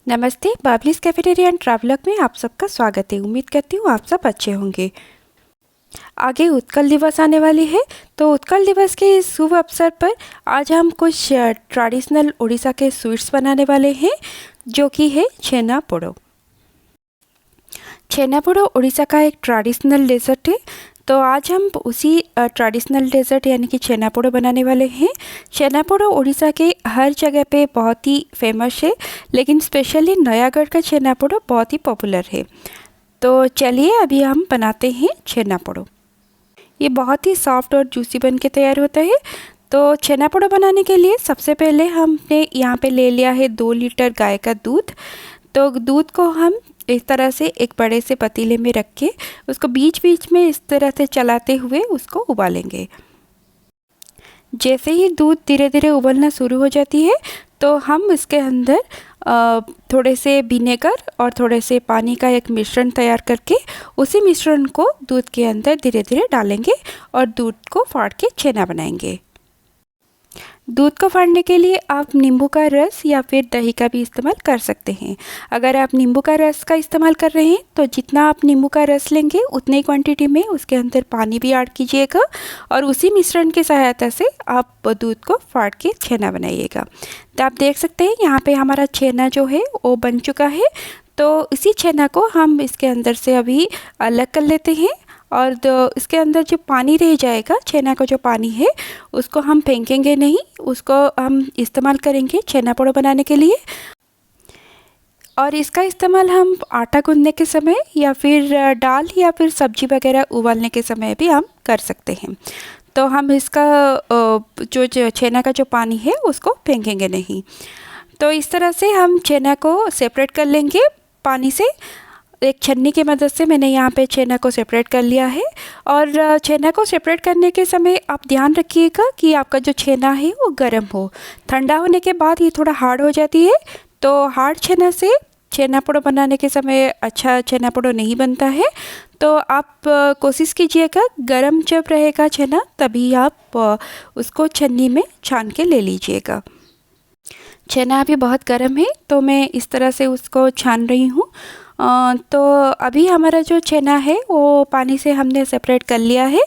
नमस्ते, बाबलीज़ cafeteria and traveller में आप सबका स्वागत है। उम्मीद करती हूँ आप सब अच्छे होंगे। आगे उत्कल दिवस आने वाली है, तो उत्कल दिवस के इस शुभ अवसर पर आज हम कुछ ट्रेडिशनल उड़ीसा के स्वीट्स बनाने वाले हैं, जो कि है छेना पोड़ो। छेना पोड़ो उड़ीसा का एक ट्रेडिशनल डेजर्ट है। तो आज हम उसी ट्रेडिशनल डेजर्ट यानी कि छेना पोड़ो बनाने वाले हैं। छेना पोड़ो उड़ीसा के हर जगह पे बहुत ही फेमस है, लेकिन स्पेशली नयागढ़ का छेना पोड़ो बहुत ही पॉपुलर है। तो चलिए अभी हम बनाते हैं छेना पोड़ो। ये बहुत ही सॉफ्ट और जूसी बन के तैयार होता है। तो छेना पोड़ो बनाने के लिए सबसे पहले हमने यहाँ पे ले लिया है 2 लीटर गाय का दूध। तो दूध को हम इस तरह से एक बड़े से पतीले में रख के उसको बीच बीच में इस तरह से चलाते हुए उसको उबालेंगे। जैसे ही दूध धीरे धीरे उबलना शुरू हो जाती है, तो हम इसके अंदर थोड़े से विनेगर और थोड़े से पानी का एक मिश्रण तैयार करके उसी मिश्रण को दूध के अंदर धीरे धीरे डालेंगे और दूध को फाड़ के छेना बनाएंगे। दूध को फाड़ने के लिए आप नींबू का रस या फिर दही का भी इस्तेमाल कर सकते हैं। अगर आप नींबू का रस का इस्तेमाल कर रहे हैं, तो जितना आप नींबू का रस लेंगे उतनी क्वांटिटी में उसके अंदर पानी भी ऐड कीजिएगा और उसी मिश्रण की सहायता से आप दूध को फाड़ के छेना बनाइएगा। तो आप देख सकते हैं यहाँ पे हमारा छेना जो है वो बन चुका है। तो इसी छेना को हम इसके अंदर से अभी अलग कर लेते हैं और इसके अंदर जो पानी रह जाएगा, छेना का जो पानी है, उसको हम फेंकेंगे नहीं, उसको हम इस्तेमाल करेंगे छेना पोड़ो बनाने के लिए। और इसका इस्तेमाल हम आटा गूंदने के समय या फिर दाल या फिर सब्जी वगैरह उबालने के समय भी हम कर सकते हैं। तो हम इसका जो छेना का जो पानी है उसको फेंकेंगे नहीं। तो इस तरह से हम छेना को सेपरेट कर लेंगे पानी से। एक छन्नी की मदद से मैंने यहाँ पे छेना को सेपरेट कर लिया है। और छेना को सेपरेट करने के समय आप ध्यान रखिएगा कि आपका जो छेना है वो गर्म हो। ठंडा होने के बाद ये थोड़ा हार्ड हो जाती है, तो हार्ड छेना से छेना पोड़ो बनाने के समय अच्छा छेना पोड़ो नहीं बनता है। तो आप कोशिश कीजिएगा गर्म जब रहेगा छेना, तभी आप उसको छन्नी में छान के ले लीजिएगा। छेना अभी बहुत गर्म है, तो मैं इस तरह से उसको छान रही हूँ। तो अभी हमारा जो छेना है वो पानी से हमने सेपरेट कर लिया है।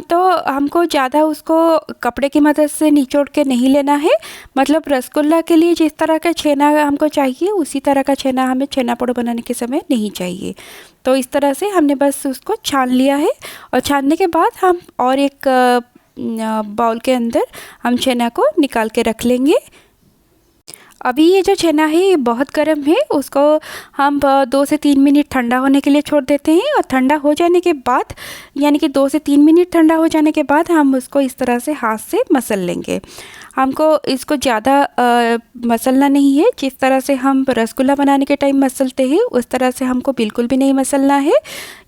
तो हमको ज़्यादा उसको कपड़े की मदद से निचोड़ के नहीं लेना है। मतलब रसगुल्ला के लिए जिस तरह का छेना हमको चाहिए, उसी तरह का छेना हमें छेना पोड़ो बनाने के समय नहीं चाहिए। तो इस तरह से हमने बस उसको छान लिया है। और छानने के बाद हम और एक बाउल के अंदर हम छेना को निकाल के रख लेंगे। अभी ये जो छेना है ये बहुत गर्म है, उसको हम 2 से 3 मिनट ठंडा होने के लिए छोड़ देते हैं। और ठंडा हो जाने के बाद, यानी कि 2 से 3 मिनट ठंडा हो जाने के बाद हम उसको इस तरह से हाथ से मसल लेंगे। हमको इसको ज़्यादा मसलना नहीं है। जिस तरह से हम रसगुल्ला बनाने के टाइम मसलते हैं, उस तरह से हमको बिल्कुल भी नहीं मसलना है।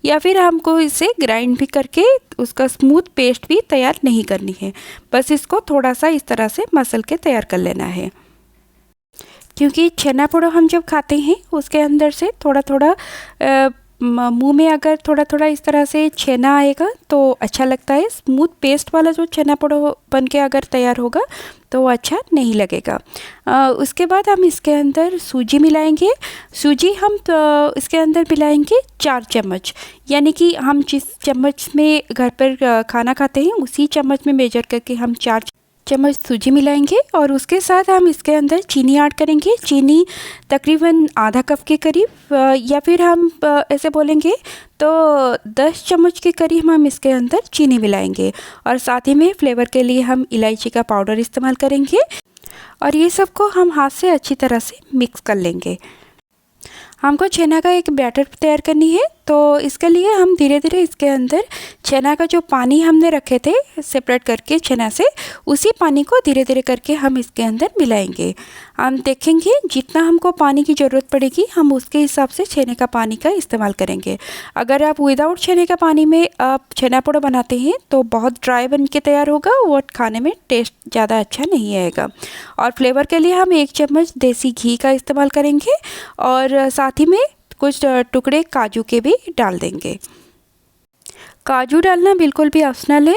या फिर हमको इसे ग्राइंड भी करके उसका स्मूथ पेस्ट भी तैयार नहीं करनी है। बस इसको थोड़ा सा इस तरह से मसल के तैयार कर लेना है। क्योंकि छेना पोड़ो हम जब खाते हैं उसके अंदर से थोड़ा थोड़ा मुंह में अगर थोड़ा थोड़ा इस तरह से छेना आएगा तो अच्छा लगता है। स्मूथ पेस्ट वाला जो छेना पोड़ो बन के अगर तैयार होगा तो वो अच्छा नहीं लगेगा। उसके बाद हम इसके अंदर सूजी मिलाएंगे। सूजी हम इसके अंदर मिलाएंगे 4 चम्मच, यानी कि हम जिस चम्मच में घर पर खाना खाते हैं उसी चम्मच में मेजर करके हम 4 चम्मच सूजी मिलाएंगे। और उसके साथ हम इसके अंदर चीनी ऐड करेंगे। चीनी तकरीबन आधा कप के करीब, या फिर हम ऐसे बोलेंगे तो 10 चम्मच के करीब हम इसके अंदर चीनी मिलाएंगे। और साथ ही में फ्लेवर के लिए हम इलायची का पाउडर इस्तेमाल करेंगे। और ये सब को हम हाथ से अच्छी तरह से मिक्स कर लेंगे। हमको छेना का एक बैटर तैयार करनी है, तो इसके लिए हम धीरे धीरे इसके अंदर छेना का जो पानी हमने रखे थे सेपरेट करके छेना से, उसी पानी को धीरे धीरे करके हम इसके अंदर मिलाएंगे। हम देखेंगे जितना हमको पानी की ज़रूरत पड़ेगी हम उसके हिसाब से छेने का पानी का इस्तेमाल करेंगे। अगर आप विदाउट छेने का पानी में आप छेना पोड़ो बनाते हैं तो बहुत ड्राई बन के तैयार होगा, वो खाने में टेस्ट ज़्यादा अच्छा नहीं आएगा। और फ्लेवर के लिए हम 1 चम्मच देसी घी का इस्तेमाल करेंगे और साथ ही में कुछ टुकड़े काजू के भी डाल देंगे। काजू डालना बिल्कुल भी ऑप्शनल है।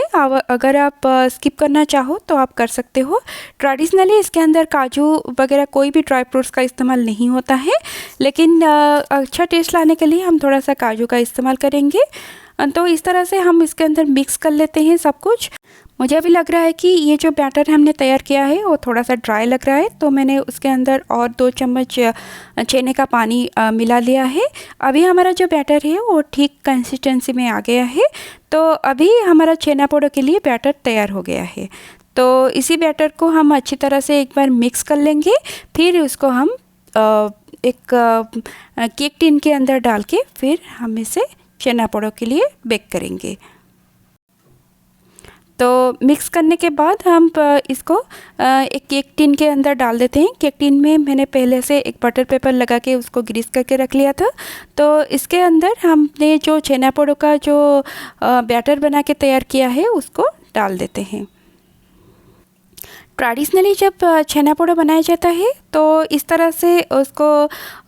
अगर आप स्किप करना चाहो तो आप कर सकते हो। ट्रेडिशनली इसके अंदर काजू वगैरह कोई भी ड्राई फ्रूट्स का इस्तेमाल नहीं होता है, लेकिन अच्छा टेस्ट लाने के लिए हम थोड़ा सा काजू का इस्तेमाल करेंगे। तो इस तरह से हम इसके अंदर मिक्स कर लेते हैं सब कुछ। मुझे अभी लग रहा है कि ये जो बैटर हमने तैयार किया है वो थोड़ा सा ड्राई लग रहा है, तो मैंने उसके अंदर और 2 चम्मच छेने का पानी मिला लिया है। अभी हमारा जो बैटर है वो ठीक कंसिस्टेंसी में आ गया है। तो अभी हमारा छेना पोड़ो के लिए बैटर तैयार हो गया है। तो इसी बैटर को हम अच्छी तरह से एक बार मिक्स कर लेंगे। फिर उसको हम एक केक टिन के अंदर डाल के फिर हम इसे छेना पोड़ो के लिए बेक करेंगे। तो मिक्स करने के बाद हम इसको एक केक टिन के अंदर डाल देते हैं। केक टिन में मैंने पहले से एक बटर पेपर लगा के उसको ग्रीस करके रख लिया था। तो इसके अंदर हमने जो छेना पोड़ो का जो बैटर बना के तैयार किया है उसको डाल देते हैं। ट्रेडिशनली जब छेना पोड़ो बनाया जाता है तो इस तरह से उसको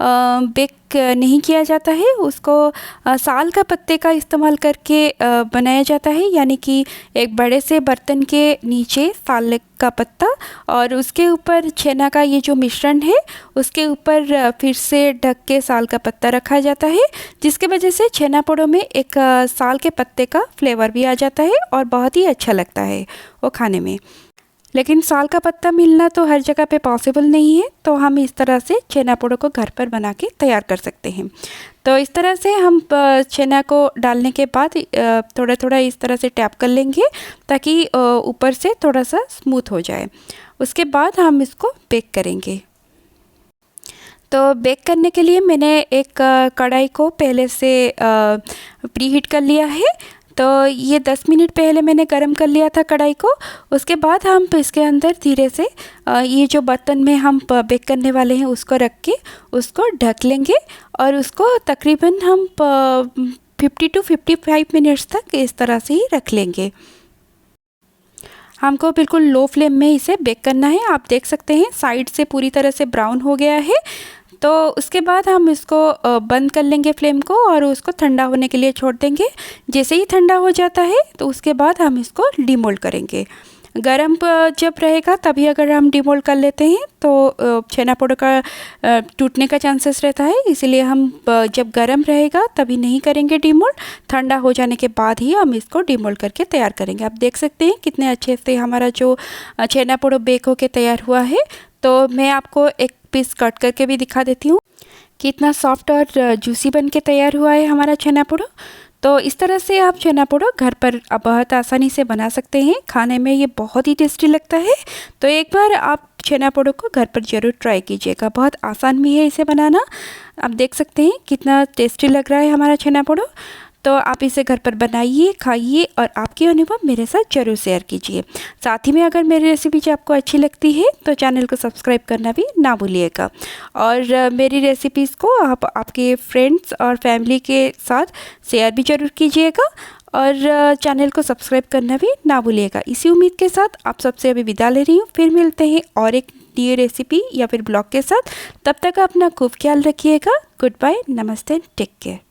बेक नहीं किया जाता है। उसको साल का पत्ते का इस्तेमाल करके बनाया जाता है, यानी कि एक बड़े से बर्तन के नीचे साल का पत्ता और उसके ऊपर छेना का ये जो मिश्रण है उसके ऊपर फिर से ढक के साल का पत्ता रखा जाता है, जिसके वजह से छेना पोड़ो में एक साल के पत्ते का फ्लेवर भी आ जाता है और बहुत ही अच्छा लगता है वो खाने में। लेकिन साल का पत्ता मिलना तो हर जगह पे पॉसिबल नहीं है, तो हम इस तरह से छेना पोड़ो को घर पर बना के तैयार कर सकते हैं। तो इस तरह से हम छेना को डालने के बाद थोड़ा थोड़ा इस तरह से टैप कर लेंगे ताकि ऊपर से थोड़ा सा स्मूथ हो जाए। उसके बाद हम इसको बेक करेंगे। तो बेक करने के लिए मैंने एक कढ़ाई को पहले से प्री हीट कर लिया है। तो ये 10 मिनट पहले मैंने गरम कर लिया था कढ़ाई को। उसके बाद हम इसके अंदर धीरे से ये जो बर्तन में हम बेक करने वाले हैं उसको रख के उसको ढक लेंगे और उसको तकरीबन हम 50 to 55 मिनट्स तक इस तरह से ही रख लेंगे। हमको बिल्कुल लो फ्लेम में इसे बेक करना है। आप देख सकते हैं साइड से पूरी तरह से ब्राउन हो गया है। तो उसके बाद हम इसको बंद कर लेंगे फ्लेम को और उसको ठंडा होने के लिए छोड़ देंगे। जैसे ही ठंडा हो जाता है तो उसके बाद हम इसको डीमोल्ड करेंगे। गरम जब रहेगा तभी अगर हम डीमोल्ड कर लेते हैं तो छेना पोड़ो का टूटने का चांसेस रहता है, इसीलिए हम जब गरम रहेगा तभी नहीं करेंगे डीमोल्ड। ठंडा हो जाने के बाद ही हम इसको डीमोल्ड करके तैयार करेंगे। आप देख सकते हैं कितने अच्छे से हमारा जो छेना पोड़ो बेक होके तैयार हुआ है। तो मैं आपको एक पीस कट करके भी दिखा देती हूँ कितना सॉफ्ट और जूसी बन के तैयार हुआ है हमारा छेना पोड़ो। तो इस तरह से आप छेना पोड़ो घर पर बहुत आसानी से बना सकते हैं। खाने में ये बहुत ही टेस्टी लगता है। तो एक बार आप छेना पोड़ो को घर पर ज़रूर ट्राई कीजिएगा। बहुत आसान भी है इसे बनाना। आप देख सकते हैं कितना टेस्टी लग रहा है हमारा छेना पोड़ो। तो आप इसे घर पर बनाइए, खाइए और आपके अनुभव मेरे साथ ज़रूर शेयर कीजिए। साथ ही में अगर मेरी रेसिपी जो आपको अच्छी लगती है तो चैनल को सब्सक्राइब करना भी ना भूलिएगा। और मेरी रेसिपीज़ को आप आपके फ्रेंड्स और फैमिली के साथ शेयर भी ज़रूर कीजिएगा और चैनल को सब्सक्राइब करना भी ना भूलिएगा। इसी उम्मीद के साथ आप सबसे अभी विदा ले रही हूँ। फिर मिलते हैं और एक नई रेसिपी या फिर ब्लॉग के साथ। तब तक अपना खूब ख्याल रखिएगा। गुड बाय, नमस्ते, टेक केयर।